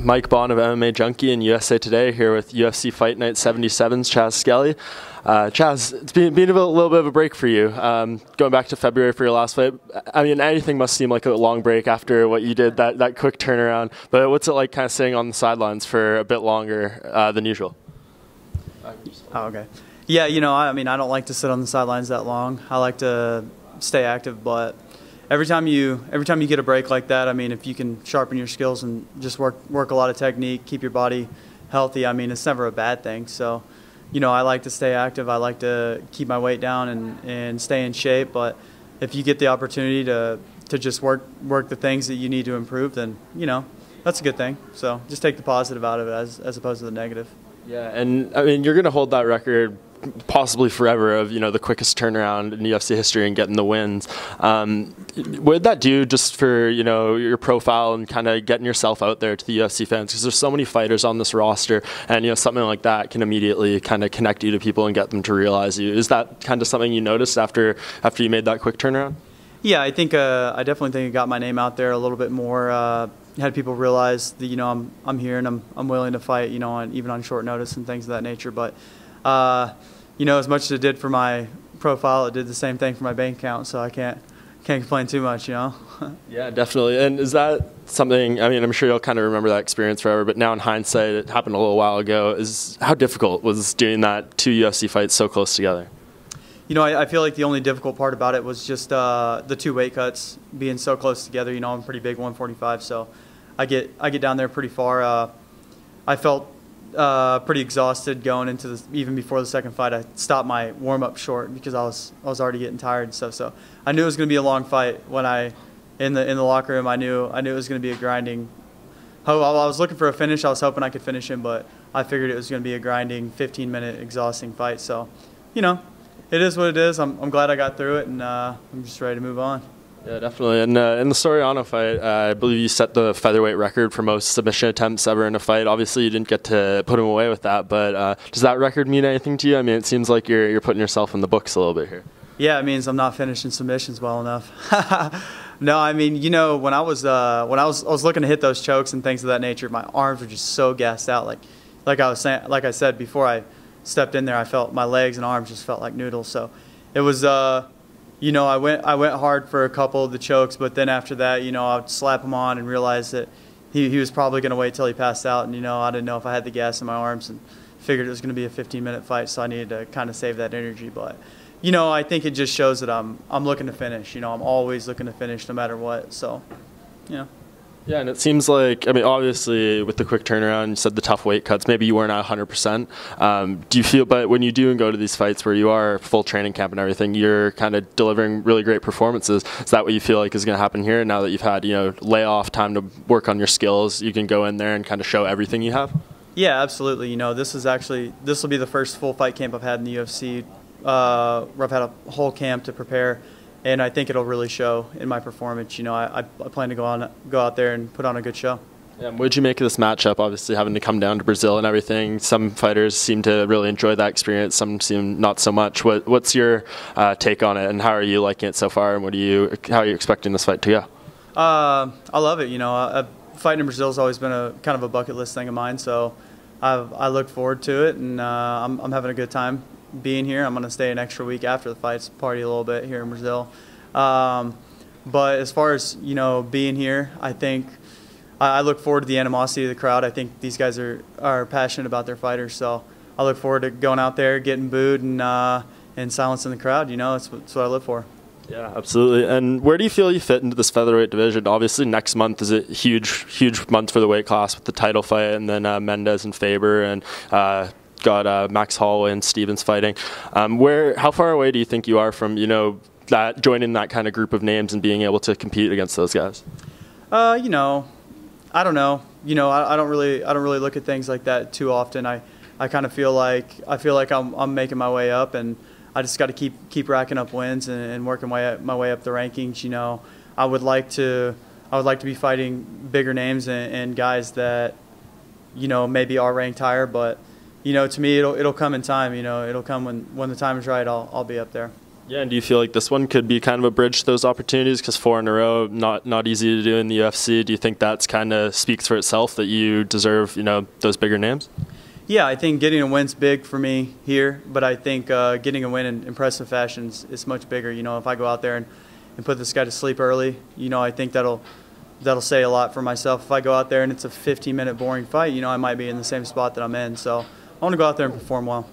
Mike Bond of MMA Junkie and USA Today here with UFC Fight Night 77's Chas Skelly. Chas, it's been a little bit of a break for you. Going back to February for your last fight, I mean, anything must seem like a long break after what you did, that quick turnaround. But what's it like kind of sitting on the sidelines for a bit longer than usual? Oh, okay. Yeah, I mean, I don't like to sit on the sidelines that long. I like to stay active, but every time you get a break like that, I mean, if you can sharpen your skills and just work a lot of technique, keep your body healthy, I mean, it's never a bad thing. So, I like to stay active. I like to keep my weight down and stay in shape. But if you get the opportunity to just work the things that you need to improve, then, that's a good thing. So just take the positive out of it as opposed to the negative. Yeah, and I mean, you're going to hold that record possibly forever of, the quickest turnaround in UFC history and getting the wins. What did that do just for, your profile and kind of getting yourself out there to the UFC fans? Because there's so many fighters on this roster, and, something like that can immediately kind of connect you to people and get them to realize you. Is that kind of something you noticed after you made that quick turnaround? Yeah, I think I definitely think it got my name out there a little bit more. Had people realize that I'm here and I'm willing to fight, even on short notice and things of that nature. But as much as it did for my profile, it did the same thing for my bank account. So I can't complain too much, Yeah, definitely. And is that something? I mean, I'm sure you'll kind of remember that experience forever. But now in hindsight, it happened a little while ago. How difficult was doing that 2 UFC fights so close together? I feel like the only difficult part about it was just the 2 weight cuts being so close together. I'm pretty big, 145, so I get down there pretty far. I felt pretty exhausted going into even before the second fight. I stopped my warm up short because I was already getting tired and stuff. So I knew it was going to be a long fight. When in the locker room, I knew it was going to be a grinding. I was looking for a finish. I was hoping I could finish him, but I figured it was going to be a grinding, 15-minute exhausting fight. So, it is what it is. I'm glad I got through it, and I'm just ready to move on. Yeah, definitely. And in the Soriano fight, I believe you set the featherweight record for most submission attempts ever in a fight. Obviously, you didn't get to put him away with that, but does that record mean anything to you? I mean, it seems like you're putting yourself in the books a little bit here. Yeah, it means I'm not finishing submissions well enough. No, I mean, when I was looking to hit those chokes and things of that nature, my arms were just so gassed out. Like I said before I stepped in there, I felt my legs and arms just felt like noodles. So it was, I went hard for a couple of the chokes, but then after that, I'd slap him on and realize that he was probably going to wait till he passed out, and I didn't know if I had the gas in my arms, and figured it was going to be a 15-minute fight, so I needed to kind of save that energy. But I think it just shows that I'm looking to finish. I'm always looking to finish no matter what. So, Yeah, and it seems like, I mean, obviously with the quick turnaround, you said the tough weight cuts, maybe you weren't at 100%. Do you feel, but when you do and go to these fights where you are full training camp and everything, you're kind of delivering really great performances. Is that what you feel like is going to happen here now that you've had, layoff time to work on your skills? You can go in there and kind of show everything you have? Yeah, absolutely. This will be the first full fight camp I've had in the UFC. Where I've had a whole camp to prepare. And I think it'll really show in my performance. I plan to go out there and put on a good show. Yeah, what did you make of this matchup, obviously having to come down to Brazil and everything? Some fighters seem to really enjoy that experience, some seem not so much. What's your take on it, and how are you liking it so far, and how are you expecting this fight to go? I love it. Fighting in Brazil has always been a kind of a bucket list thing of mine, so I look forward to it, and I'm having a good time being here. I'm going to stay an extra week after the fights, party a little bit here in Brazil. But as far as, being here, I think I look forward to the animosity of the crowd. I think these guys are passionate about their fighters, so I look forward to going out there, getting booed, and silencing the crowd. That's what I live for. Yeah, absolutely. And where do you feel you fit into this featherweight division? Obviously, next month is a huge month for the weight class with the title fight, and then Mendes and Faber, and got Max Holloway and Stevens fighting. How far away do you think you are from that joining that kind of group of names and being able to compete against those guys? I don't know. I don't really look at things like that too often. I kind of feel like I'm making my way up, and I just got to keep racking up wins and working my way up the rankings. I would like to be fighting bigger names and guys that maybe are ranked higher, but to me, it'll come in time. It'll come when the time is right. I'll be up there. Yeah, and do you feel like this one could be kind of a bridge to those opportunities? Because 4 in a row, not easy to do in the UFC. Do you think that's kind of speaks for itself that you deserve, you know, those bigger names? Yeah, I think getting a win's big for me here, but I think getting a win in impressive fashion is much bigger. You know, if I go out there and put this guy to sleep early, you know, I think that'll say a lot for myself. If I go out there and it's a 15-minute boring fight, you know, I might be in the same spot that I'm in. So I want to go out there and perform well.